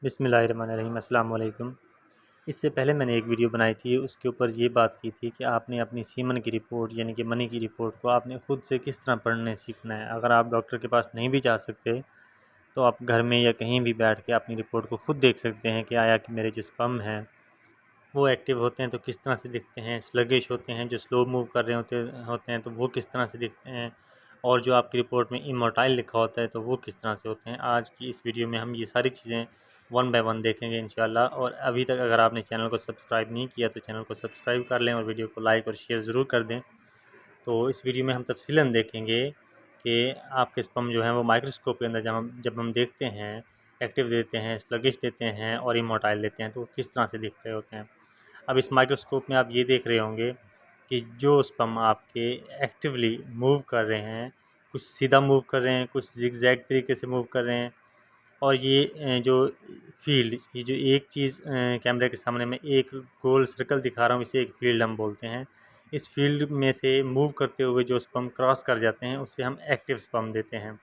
बिस्मिल्लाहिर्रहमानिर्रहीम। अस्सलाम वालेकुम। इससे पहले मैंने एक वीडियो बनाई थी, उसके ऊपर ये बात की थी कि आपने अपनी सीमन की रिपोर्ट यानी कि मनी की रिपोर्ट को आपने ख़ुद से किस तरह पढ़ने सीखना है। अगर आप डॉक्टर के पास नहीं भी जा सकते तो आप घर में या कहीं भी बैठ के अपनी रिपोर्ट को ख़ुद देख सकते हैं कि आया कि मेरे जो स्पर्म हैं वो एक्टिव होते हैं तो किस तरह से दिखते हैं, स्लगिश होते हैं, जो स्लो मूव कर रहे होते हैं तो वो किस तरह से दिखते हैं, और जो आपकी रिपोर्ट में इमोर्टाइल लिखा होता है तो वो किस तरह से होते हैं। आज की इस वीडियो में हम ये सारी चीज़ें वन बाय वन देखेंगे इंशाल्लाह। और अभी तक अगर आपने चैनल को सब्सक्राइब नहीं किया तो चैनल को सब्सक्राइब कर लें और वीडियो को लाइक और शेयर ज़रूर कर दें। तो इस वीडियो में हम तफसीलन देखेंगे कि आपके स्पर्म जो हैं वो माइक्रोस्कोप के अंदर जब हम देखते हैं, एक्टिव देते हैं, स्लगिश देते हैं और इमोर्टाइल देते हैं तो वो किस तरह से दिख रहे होते हैं। अब इस माइक्रोस्कोप में आप ये देख रहे होंगे कि जो स्पर्म आपके एक्टिवली मूव कर रहे हैं, कुछ सीधा मूव कर रहे हैं, कुछ ज़िगज़ैग तरीके से मूव कर रहे हैं, और ये जो फील्ड, ये जो एक चीज़ कैमरे के सामने में एक गोल सर्कल दिखा रहा हूँ, इसे एक फील्ड हम बोलते हैं। इस फील्ड में से मूव करते हुए जो स्पर्म क्रॉस कर जाते हैं उसे हम एक्टिव स्पर्म देते हैं।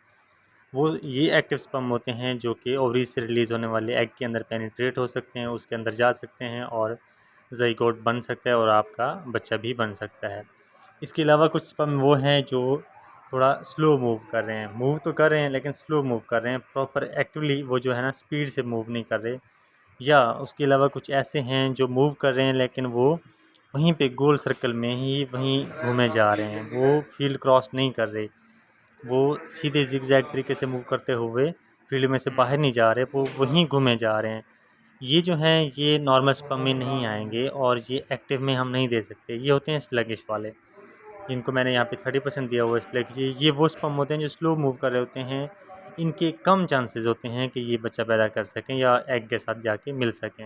वो ये एक्टिव स्पर्म होते हैं जो कि ओवरी से रिलीज़ होने वाले एग के अंदर पेनिट्रेट हो सकते हैं, उसके अंदर जा सकते हैं और ज़ाइगोट बन सकता है और आपका बच्चा भी बन सकता है। इसके अलावा कुछ स्पर्म वो हैं जो थोड़ा स्लो मूव कर रहे हैं, मूव तो कर रहे हैं लेकिन स्लो मूव कर रहे हैं, प्रॉपर एक्टिवली वो जो है ना स्पीड से मूव नहीं कर रहे। या उसके अलावा कुछ ऐसे हैं जो मूव कर रहे हैं लेकिन वो वहीं पे गोल सर्कल में ही वहीं घूमे जा रहे हैं, वो फील्ड क्रॉस नहीं कर रहे, वो सीधे ज़िगज़ैग तरीके से मूव करते हुए फील्ड में से बाहर नहीं जा रहे, वो वहीं घूमे जा रहे हैं। ये जो हैं ये नॉर्मल स्पर्म में नहीं आएंगे और ये एक्टिव में हम नहीं दे सकते। ये होते हैं स्लगिश वाले, इनको मैंने यहाँ पे 30% दिया हुआ है स्लगिश। ये वो स्पर्म होते हैं जो स्लो मूव कर रहे होते हैं, इनके कम चांसेस होते हैं कि ये बच्चा पैदा कर सकें या एग के साथ जाके मिल सकें।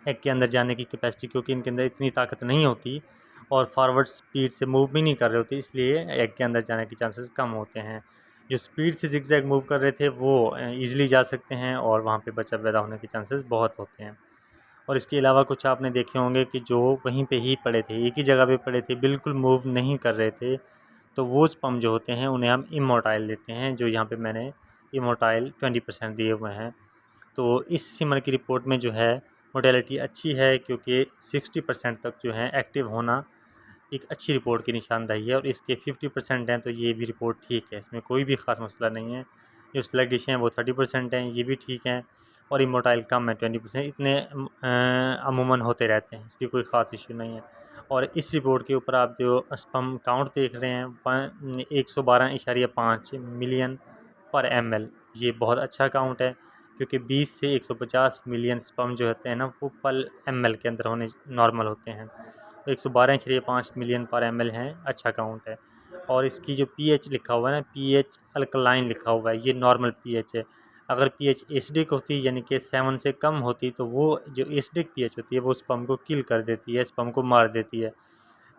एग के अंदर जाने की कैपेसिटी क्योंकि इनके अंदर इतनी ताकत नहीं होती और फॉरवर्ड स्पीड से मूव भी नहीं कर रहे होते, इसलिए एग के अंदर जाने के चांसेस कम होते हैं। जो स्पीड से ज़िगज़ैग मूव कर रहे थे वो ईज़िली जा सकते हैं और वहाँ पे बच्चा पैदा होने के चांसेस बहुत होते हैं। और इसके अलावा कुछ आपने देखे होंगे कि जो वहीं पे ही पड़े थे, एक ही जगह पे पड़े थे, बिल्कुल मूव नहीं कर रहे थे, तो वो स्पर्म जो होते हैं उन्हें हम इमोर्टाइल देते हैं, जो यहाँ पे मैंने इमोर्टाइल 20% दिए हुए हैं। तो इस सीमन की रिपोर्ट में जो है मोटेलिटी अच्छी है क्योंकि 60% तक जो है एक्टिव होना एक अच्छी रिपोर्ट की निशानदेही है, और इसके 50% हैं तो ये भी रिपोर्ट ठीक है, इसमें कोई भी ख़ास मसला नहीं है। जो स्लगिश हैं वो 30% हैं, ये भी ठीक हैं, और इमोर्टाइल कम है 20%। इतने अमूमन होते रहते हैं, इसकी कोई ख़ास इशू नहीं है। और इस रिपोर्ट के ऊपर आप जो स्पर्म काउंट देख रहे हैं 112.5 मिलियन पर ml, ये बहुत अच्छा काउंट है क्योंकि 20 से 150 मिलियन स्पर्म जो होते हैं ना वो पर ml के अंदर होने नॉर्मल होते हैं। 112.5 मिलियन पर ml हैं, अच्छा काउंट है। और इसकी जो pH लिखा हुआ है ना, pH अल्कलाइन लिखा हुआ है, ये नॉर्मल pH है। अगर pH एसिडिक होती यानी कि 7 से कम होती तो वो जो एसिडिक pH होती है वो स्पर्म को किल कर देती है, स्पर्म को मार देती है।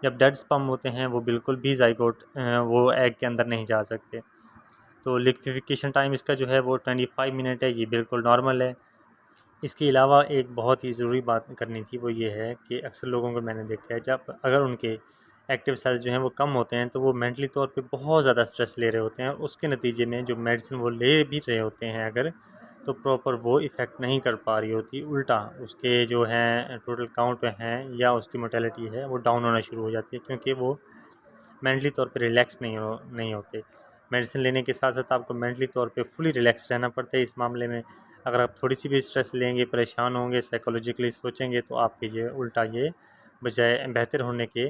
जब डेड स्पर्म होते हैं वो बिल्कुल भी ज़ाइगोट वो एग के अंदर नहीं जा सकते। तो लिक्विफिकेशन टाइम इसका जो है वो 25 मिनट है, ये बिल्कुल नॉर्मल है। इसके अलावा एक बहुत ही ज़रूरी बात करनी थी, वो ये है कि अक्सर लोगों को मैंने देखा है जब अगर उनके एक्टिव सेल्स जो हैं वो कम होते हैं तो वो मेंटली तौर पे बहुत ज़्यादा स्ट्रेस ले रहे होते हैं, और उसके नतीजे में जो मेडिसिन वो ले भी रहे होते हैं अगर, तो प्रॉपर वो इफ़ेक्ट नहीं कर पा रही होती, उल्टा उसके जो हैं टोटल काउंट हैं या उसकी मोटेलिटी है वो डाउन होना शुरू हो जाती है, क्योंकि वो मेंटली तौर पे रिलैक्स नहीं होते। मेडिसिन लेने के साथ साथ आपको मेंटली तौर पे फुली रिलैक्स रहना पड़ता है इस मामले में। अगर आप थोड़ी सी भी स्ट्रेस लेंगे, परेशान होंगे, साइकोलॉजिकली सोचेंगे तो आपके ये उल्टा ये बजाय बेहतर होने के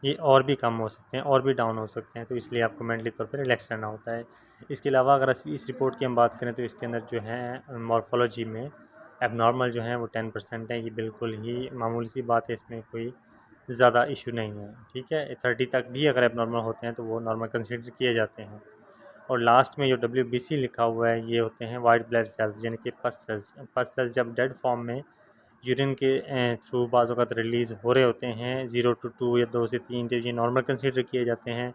ये और भी कम हो सकते हैं और भी डाउन हो सकते हैं, तो इसलिए आपको मेंटली तौर पे रिलैक्स रहना होता है। इसके अलावा अगर इस रिपोर्ट की हम बात करें तो इसके अंदर जो है मॉर्फोलॉजी में एबनॉर्मल जो है वो 10% है, ये बिल्कुल ही मामूली सी बात है, इसमें कोई ज़्यादा इशू नहीं है, ठीक है। 30 तक भी अगर एबनॉर्मल होते हैं तो वो नॉर्मल कंसिडर किए जाते हैं। और लास्ट में जो WBC लिखा हुआ है ये होते हैं वाइट ब्लड सेल्स यानी कि पस सेल्स। पस सेल्स जब डेड फॉर्म में यूरिन के थ्रू बाज़ वक़्त रिलीज़ हो रहे होते हैं 0 to 2 या 2 से 3, तो ये नॉर्मल कंसिडर किए जाते हैं।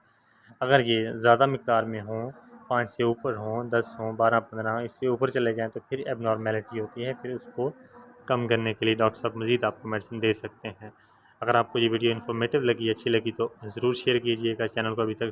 अगर ये ज़्यादा मकदार में हों, 5 से ऊपर हों, 10 हों, 12-15 इससे ऊपर चले जाएँ तो फिर एबनॉर्मेलिटी होती है, फिर उसको कम करने के लिए डॉक्टर साहब मज़ीद आपको मेडिसिन दे सकते हैं। अगर आपको ये वीडियो इन्फॉर्मेटिव लगी, अच्छी लगी तो ज़रूर शेयर कीजिएगा। चैनल को अभी तक